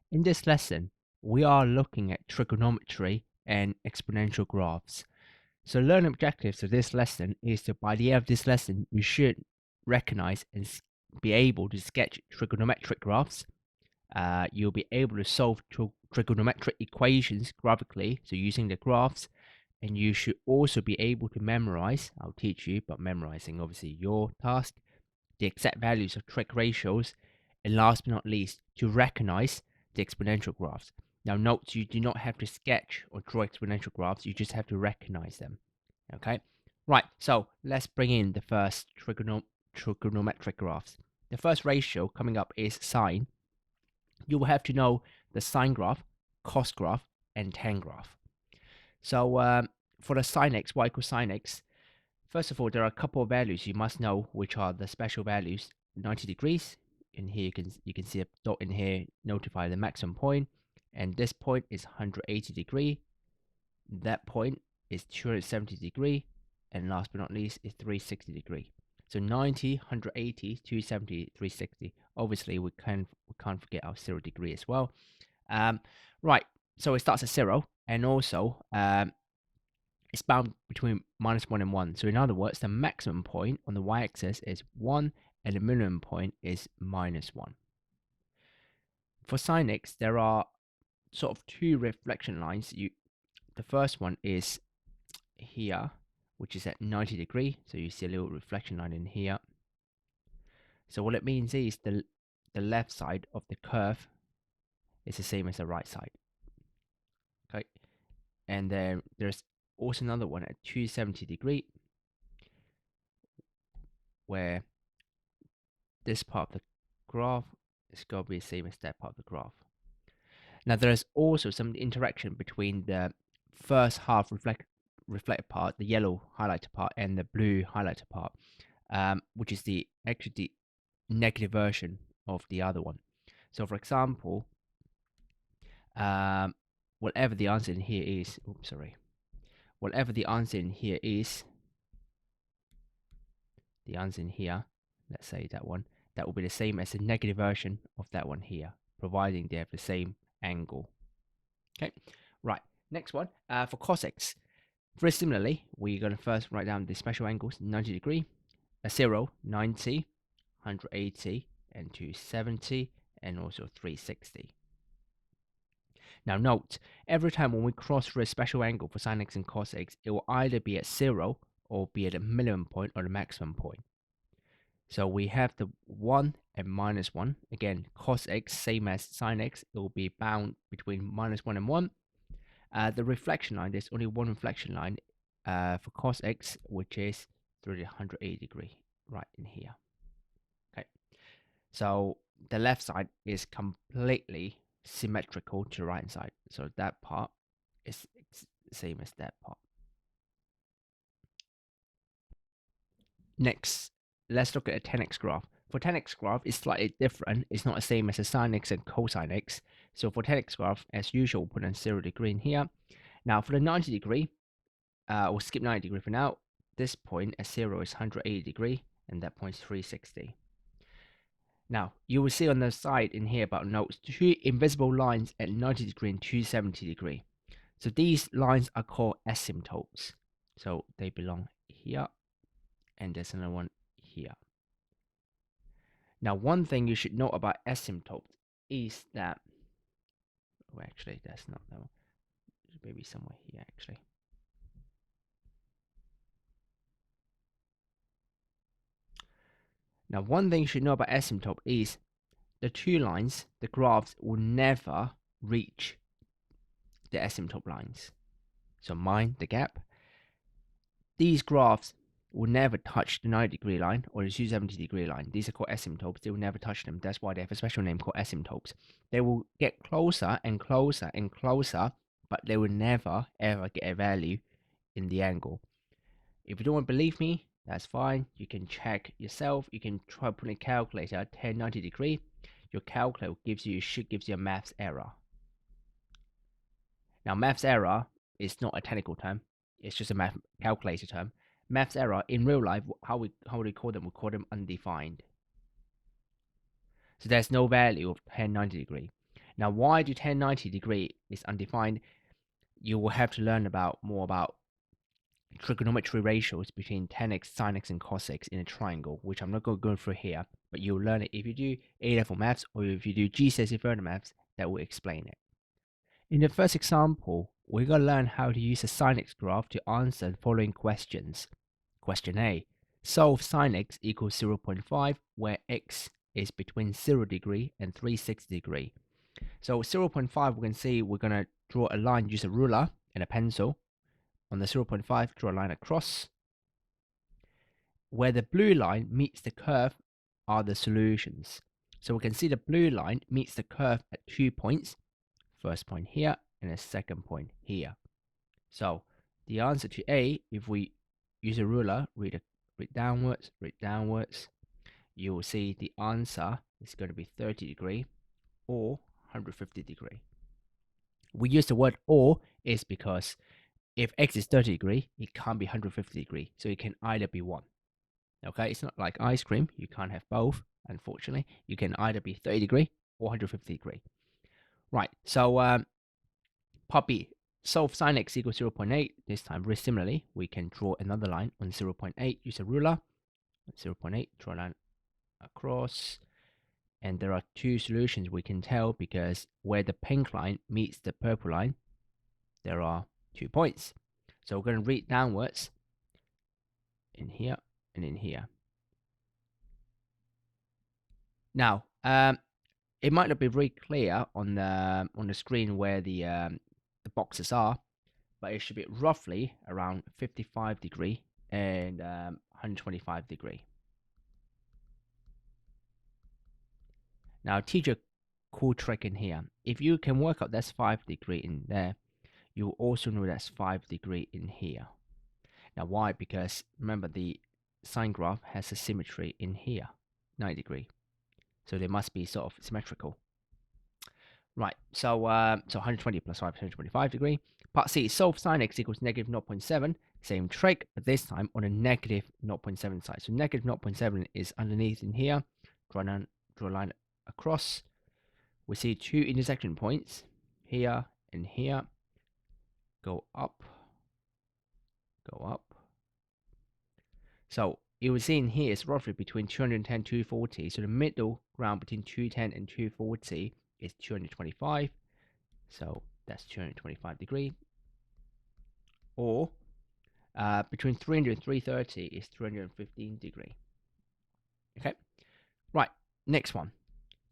In this lesson, we are looking at trigonometry and exponential graphs. So learning objectives of this lesson is to, by the end of this lesson, you should recognize and be able to sketch trigonometric graphs. You'll be able to solve trigonometric equations graphically, so using the graphs, and you should also be able to memorize, I'll teach you, but memorizing obviously your task, the exact values of trig ratios, and last but not least, to recognize the exponential graphs. Now note, you do not have to sketch or draw exponential graphs, you just have to recognize them. Okay, right, so let's bring in the first trigonometric graphs. The first ratio coming up is sine. You will have to know the sine graph, cos graph, and tan graph. So for the sine x, y equals sine x, first of all, there are a couple of values you must know, which are the special values. 90 degrees, in here you can see a dot in here notify the maximum point, and this point is 180 degree, that point is 270 degree, and last but not least is 360 degree. So 90, 180, 270, 360. Obviously we can't forget our 0 degree as well. Right, so it starts at 0, and also it's bound between -1 and 1. So in other words, the maximum point on the y-axis is 1, and the minimum point is -1. For sine x, there are sort of two reflection lines. The first one is here, which is at 90 degree. So you see a little reflection line in here. So what it means is the left side of the curve is the same as the right side. Okay, and then there's also another one at 270 degree, where this part of the graph is going to be the same as that part of the graph. Now there's also some interaction between the first half reflected part, the yellow highlighted part, and the blue highlighted part, which is actually the negative version of the other one. So for example, whatever the answer in here is, whatever the answer in here is, the answer in here, let's say that one, that will be the same as the negative version of that one here, providing they have the same angle. Okay, right, next one, for cos x. Very similarly, we're going to first write down the special angles: 90 degree, a 0, 90, 180, and 270, and also 360. Now note, every time when we cross through a special angle for sin x and cos x, it will either be at 0 or be at a minimum point or the maximum point. So we have the 1 and -1. Again, cos x, same as sin x, it will be bound between -1 and 1. The reflection line, there's only one reflection line for cos x, which is 380 degree, right in here. Okay, so the left side is completely symmetrical to the right hand side. So that part is the same as that part. Next, let's look at a tan x graph. For tan x graph, it's slightly different. It's not the same as a sin x and cosine x. So for tan x graph, as usual, we'll put in 0 degree in here. Now for the 90 degree, we'll skip 90 degree for now. This point at 0 is 180 degree, and that point is 360. Now, you will see on the side in here about notes, two invisible lines at 90 degree and 270 degree. So these lines are called asymptotes. So they belong here, and there's another one here. Now, one thing you should know about asymptotes is that, well, actually, that's not that one. Maybe somewhere here, actually. Now, one thing you should know about asymptote is the two lines, the graphs, will never reach the asymptote lines. So mind the gap. These graphs will never touch the 90 degree line or the 270 degree line. These are called asymptotes. They will never touch them. That's why they have a special name called asymptotes. They will get closer and closer and closer, but they will never ever get a value in the angle. If you don't want to believe me, that's fine. You can check yourself. You can try putting a calculator at 1090 degree. Your calculator should give you a maths error. Now, maths error is not a technical term. It's just a math calculator term. Maths error in real life, how would we call them? We call them undefined. So there's no value of 1090 degree. Now, why do tan 90 degree is undefined? You will have to learn more about trigonometry ratios between tan x, sin x, and cos x in a triangle, which I'm not going to go through here, but you'll learn it if you do A-level maths or if you do GCSE further maths, that will explain it. In the first example, we're going to learn how to use a sin x graph to answer the following questions. Question A. Solve sin x equals 0.5, where x is between 0 degree and 360 degree. So 0.5, we can see we're going to draw a line, use a ruler and a pencil. On the 0.5, draw a line across. Where the blue line meets the curve are the solutions. So we can see the blue line meets the curve at 2 points. First point here and a second point here. So the answer to A, if we use a ruler, read downwards, you will see the answer is going to be 30 degree or 150 degree. We use the word or is because if x is 30 degree, it can't be 150 degree. So it can either be one. Okay, it's not like ice cream. You can't have both, unfortunately. You can either be 30 degree or 150 degree. Right, so part B, solve sin x equals 0.8. This time, very similarly, we can draw another line on 0.8. Use a ruler. 0.8, draw a line across. And there are two solutions we can tell because where the pink line meets the purple line, there are 2 points. So we're going to read downwards in here and in here. Now, it might not be very clear on the screen where the boxes are, but it should be roughly around 55 degree and 125 degree. Now, teach a cool trick in here. If you can work out that's 5 degree in there, you also know that's 5 degree in here. Now, why? Because remember the sine graph has a symmetry in here, 90 degree. So they must be sort of symmetrical. Right, so 120 plus 5 is 125 degree. Part C, solve sin x equals negative 0.7. Same trick, but this time on a negative 0.7 side. So negative 0.7 is underneath in here. Draw a line across. We see two intersection points, here and here. Go up, go up. So you will see in here is roughly between 210 and 240. So the middle ground between 210 and 240 is 225. So that's 225 degree. Or between 300 and 330 is 315 degree. Okay, right, next one.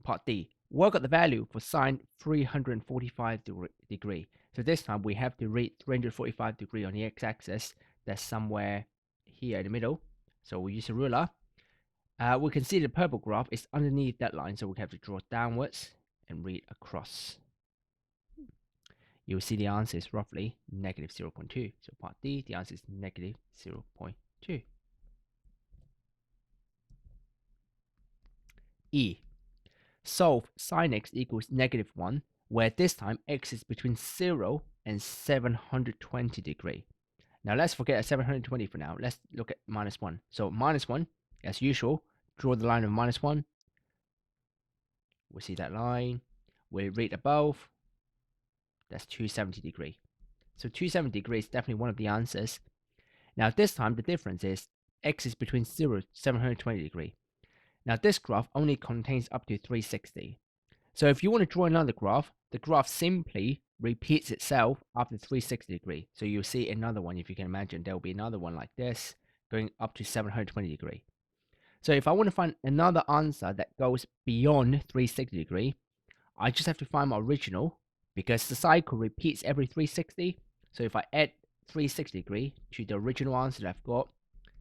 Part D. Work out the value for sine 345 degree. So this time we have to read 345 degree on the x-axis. That's somewhere here in the middle. So we use a ruler. We can see the purple graph is underneath that line, so we have to draw downwards and read across. You'll see the answer is roughly negative 0.2. So part D, the answer is negative 0.2. E. Solve sin x equals negative 1, where this time x is between 0 and 720 degree. Now let's forget 720 for now. Let's look at minus 1. So minus 1, as usual, draw the line of minus 1. We see that line. We read above. That's 270 degree. So 270 degree is definitely one of the answers. Now this time the difference is x is between 0 and 720 degree. Now this graph only contains up to 360. So if you want to draw another graph, the graph simply repeats itself after 360 degree. So you'll see another one, if you can imagine, there will be another one like this going up to 720 degree. So if I want to find another answer that goes beyond 360 degree, I just have to find my original because the cycle repeats every 360. So if I add 360 degree to the original answer that I've got,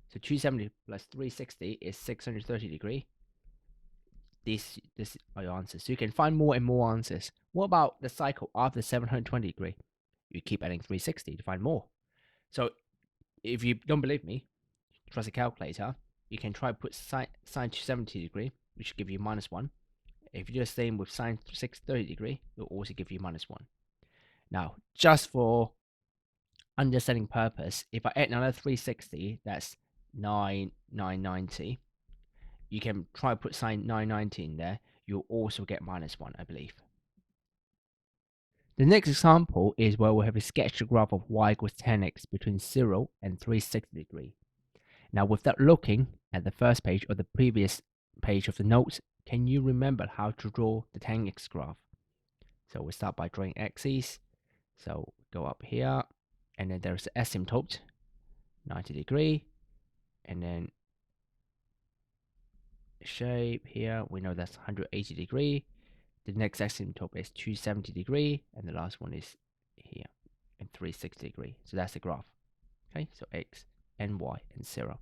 so 270 plus 360 is 630 degree. This are your answers. So you can find more and more answers. What about the cycle after 720 degree? You keep adding 360 to find more. So if you don't believe me, trust a calculator. You can try put sine 270 degree, which will give you minus 1. If you do the same with sine 630 degree, it will also give you minus 1. Now, just for understanding purpose, if I add another 360, that's 990. You can try put sine 990 in there. You'll also get minus 1, I believe. The next example is where we have a sketched graph of y equals 10x between 0 and 360 degree. Now, without looking at the first page or the previous page of the notes, can you remember how to draw the 10x graph? So we start by drawing axes. So go up here, and then there's the asymptote, 90 degree, and then shape here, we know that's 180 degree. The next asymptote is 270 degree, and the last one is here, and 360 degree. So that's the graph. Okay, so x and y and 0.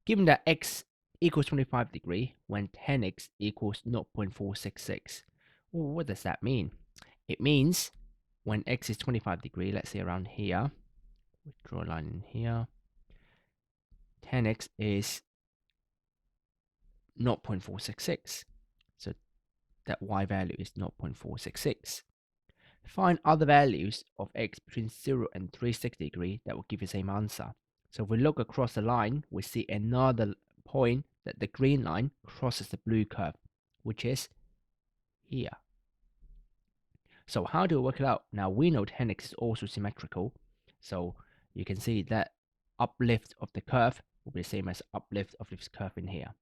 Given that x equals 25 degree when 10x equals 0.466, well, what does that mean? It means when x is 25 degree, let's say around here, we draw a line in here, 10x is 0.466. So that y value is 0.466. Find other values of x between 0 and 360 degree that will give you the same answer. So if we look across the line, we see another point that the green line crosses the blue curve, which is here. So how do we work it out? Now we know 10x is also symmetrical. So you can see that uplift of the curve will be the same as uplift of this curve in here.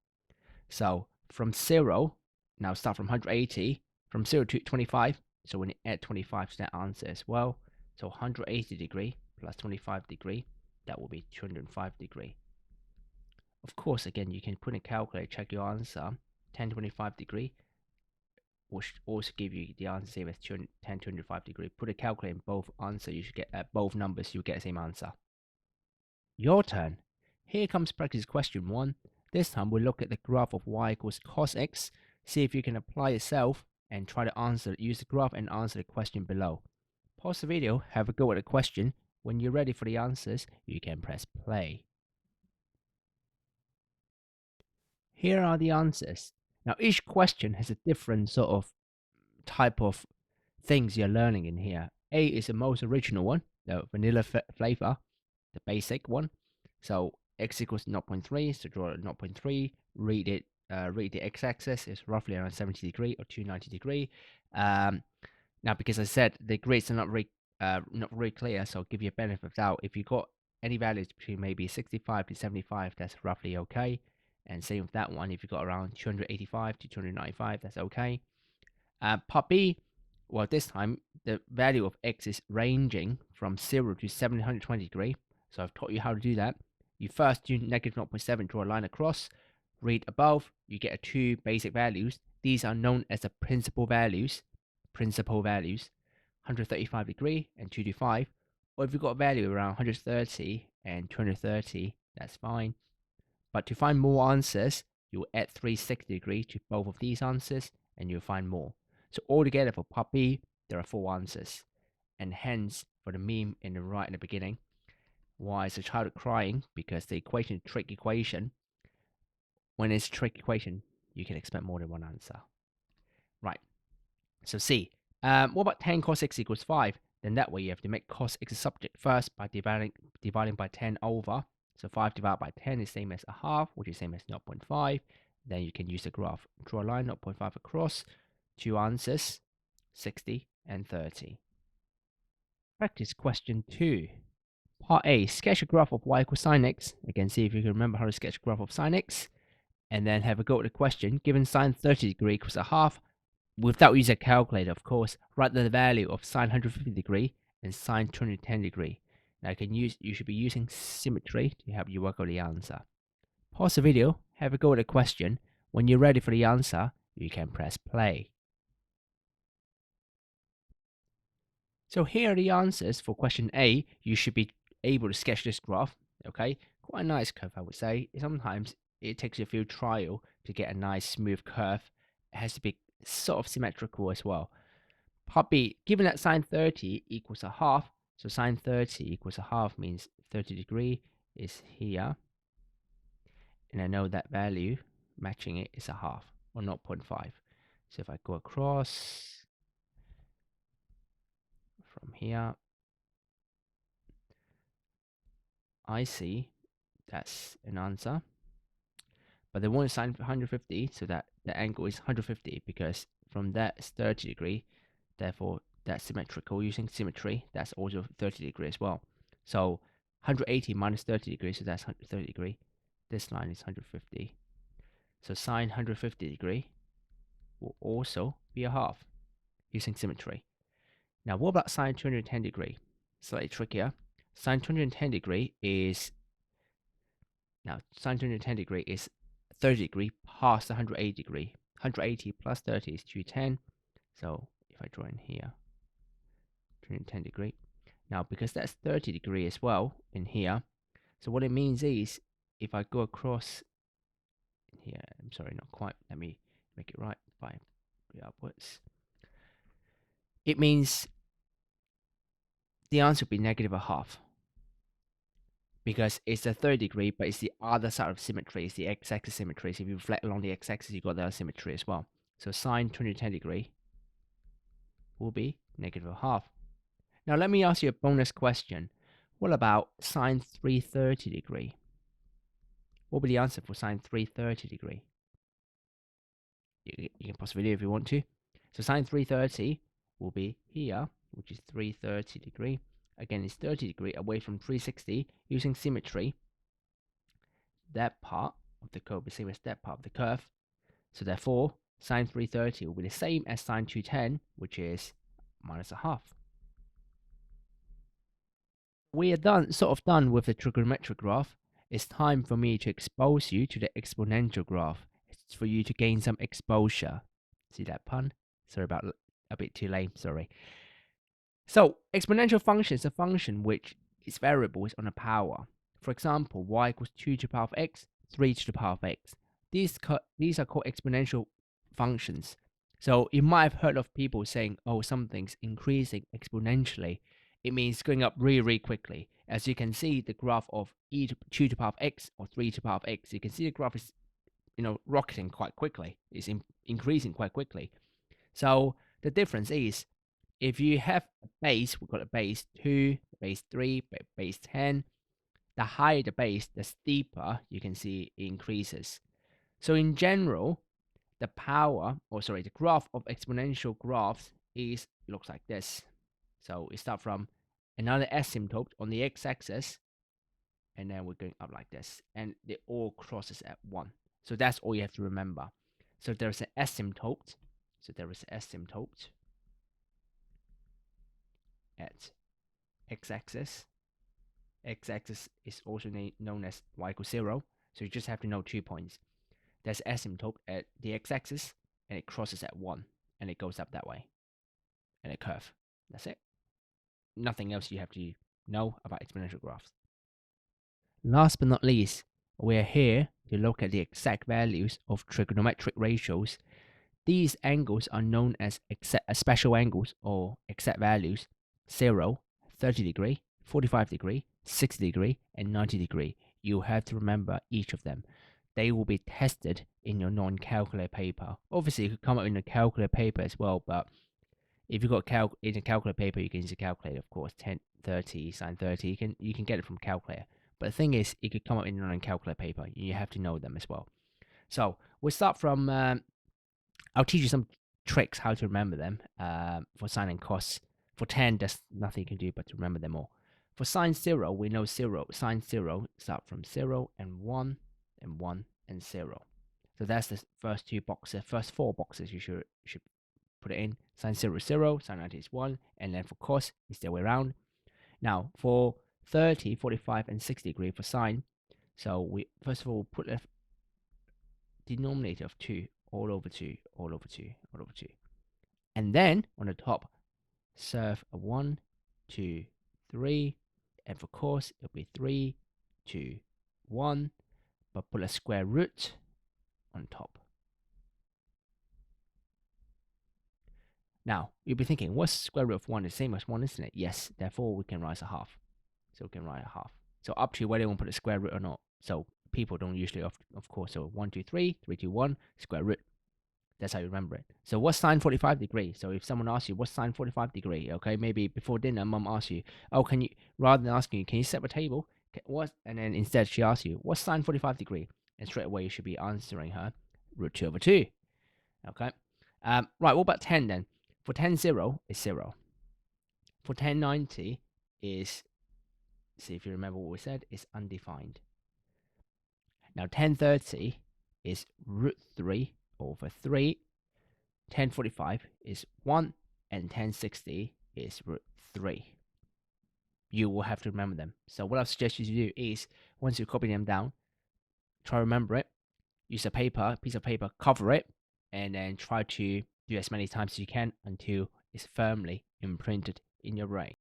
So from 0, now start from 180, from 0 to 25. So when you add 25 to that answer as well, so 180 degree plus 25 degree, that will be 205 degree. Of course, again, you can put in a calculator, check your answer. 1025 degree will also give you the answer same as 1025 degree. Put a calculator in both answers, you should get both numbers, you'll get the same answer. Your turn. Here comes practice question 1. This time we'll look at the graph of y equals cos x. See if you can apply yourself and try to use the graph and answer the question below. Pause the video, have a go at the question. When you're ready for the answers, you can press play. Here are the answers. Now each question has a different sort of type of things you're learning in here. A is the most original one, the vanilla flavor, the basic one. So x equals 0.3, so draw 0.3, read the x-axis is roughly around 70 degree or 290 degree. Now because I said the grids are not very clear, so I'll give you a benefit of doubt. If you got any values between maybe 65 to 75, that's roughly okay. And same with that one, if you got around 285 to 295, that's okay. Part B, well, this time the value of x is ranging from 0 to 720 degree. So I've taught you how to do that. You first do negative 0.7, draw a line across, read above, you get two basic values. These are known as the principal values, 135 degree and 225. Or if you've got a value around 130 and 230, that's fine. But to find more answers, you'll add 360 degree to both of these answers and you'll find more. So altogether for part B, there are 4 answers. And hence, for the meme in the right in the beginning, why is the child crying? Because the equation is a trig equation. When it's a trig equation, you can expect more than one answer. Right. So C. What about 10 cos x equals 5? Then that way you have to make cos x a subject first by dividing by 10 over. So 5 divided by 10 is same as a half, which is same as 0.5. Then you can use the graph. Draw a line 0.5 across. 2 answers, 60 and 30. Practice question 2. Part A, sketch a graph of y equals sine x. Again, see if you can remember how to sketch a graph of sine x. And then have a go at the question. Given sine 30 degree equals a half, without using a calculator, of course, write the value of sine 150 degree and sine 210 degree. Now you should be using symmetry to help you work out the answer. Pause the video, have a go at the question. When you're ready for the answer, you can press play. So here are the answers for question A. You should be able to sketch this graph, okay? Quite a nice curve, I would say. Sometimes it takes you a few trials to get a nice smooth curve. It has to be sort of symmetrical as well. Part B, given that sine 30 equals a half, so sine 30 equals a half means 30 degree is here. And I know that value matching it is a half or 0.5. So if I go across from here, I see that's an answer. But they want to sine 150, so that the angle is 150 because from that is 30 degree. Therefore, that's symmetrical using symmetry. That's also 30 degrees as well. So 180 minus 30 degrees, so that's 130 degree. This line is 150. So sine 150 degree will also be a half using symmetry. Now, what about sine 210 degree? Slightly trickier. Sine 210 degree is sine 210 degree is 30 degree past 180 degree. 180 plus 30 is 210. So if I draw in here, 210 degree. Now, because that's 30 degree as well in here, so what it means is if I go across here, I'm sorry, not quite. Let me make it right. If I go upwards, it means the answer would be negative a half because it's a 30 degree, but it's the other side of symmetry. It's the x-axis symmetry. So if you reflect along the x-axis, you got the symmetry as well. So sine 210 degree will be negative a half. Now let me ask you a bonus question. What about sine 330 degree? What would be the answer for sine 330 degree? You can pause the video if you want to. So sine 330 will be here, which is 330 degree. Again, it's 30 degree away from 360 using symmetry. That part of the curve will be the same as that part of the curve. So therefore, sine 330 will be the same as sine 210, which is minus a half. We are sort of done with the trigonometric graph. It's time for me to expose you to the exponential graph. It's for you to gain some exposure. See that pun? Sorry about a bit too lame, sorry. So, exponential function is a function which its variable is on a power. For example, y equals 2 to the power of x, 3 to the power of x. These are called exponential functions. So, you might have heard of people saying, oh, something's increasing exponentially. It means going up really, really quickly. As you can see, the graph of 2 to the power of x or 3 to the power of x, you can see the graph is, rocketing quite quickly. It's increasing quite quickly. So, the difference is, if you have a base, we've got a base 2, base 3, base 10. The higher the base, the steeper you can see it increases. So in general, the graph of exponential graphs looks like this. So it starts from another asymptote on the x-axis, and then we're going up like this, and it all crosses at 1. So that's all you have to remember. So there's an asymptote. At x-axis. X-axis is also known as y equals 0. So you just have to know 2 points. There's asymptote at the x-axis, and it crosses at 1, and it goes up that way, and a curve. That's it. Nothing else you have to know about exponential graphs. Last but not least, we are here to look at the exact values of trigonometric ratios. These angles are known as special angles or exact values: 0, 30 degree, 45 degree, 60 degree, and 90 degree. You have to remember each of them. They will be tested in your non-calculator paper. Obviously, you could come up in a calculator paper as well, but if you've got in a calculator paper, you can use a calculator, of course. 10, 30, sine 30, you can get it from calculator. But the thing is, it could come up in a non-calculator paper. You have to know them as well. So we'll start from. I'll teach you some tricks how to remember them for sine and cos. For 10, there's nothing you can do but to remember them all. For sine 0, we know 0. Sine 0 start from 0 and 1 and 1 and 0. So that's the first 4 boxes you should put it in. Sine 0 is 0, sine 90 is 1, and then for cos, it's the way around. Now, for 30, 45, and 60 degree for sine, so we first of all put a denominator of 2 all over 2, all over 2, all over 2. And then on the top, serve a 1, 2, 3, and for cos, it'll be 3, 2, 1, but put a square root on top. Now, you'll be thinking, what's square root of 1? The same as 1, isn't it? Yes, therefore we can write a half. So we can write a half. So up to whether you want to put a square root or not. So people don't usually, of course, so 1, 2, 3, 3, 2, 1, square root. That's how you remember it. So what's sine 45 degree? So if someone asks you, what's sine 45 degree? Okay, maybe before dinner, mum asks you, oh, can you, rather than asking you, can you set up a table? And then instead she asks you, what's sine 45 degree? And straight away you should be answering her, root 2 over 2. Okay. Right, what about 10 then? For 10, 0 is 0. For 1090 is, see if you remember what we said, is undefined. Now 1030 is root 3 over 3. 1045 is 1, and 1060 is root 3. You will have to remember them. So what I suggest you to do is, once you copy them down, try to remember it. Use a piece of paper, cover it, and then try to do as many times as you can until it's firmly imprinted in your brain.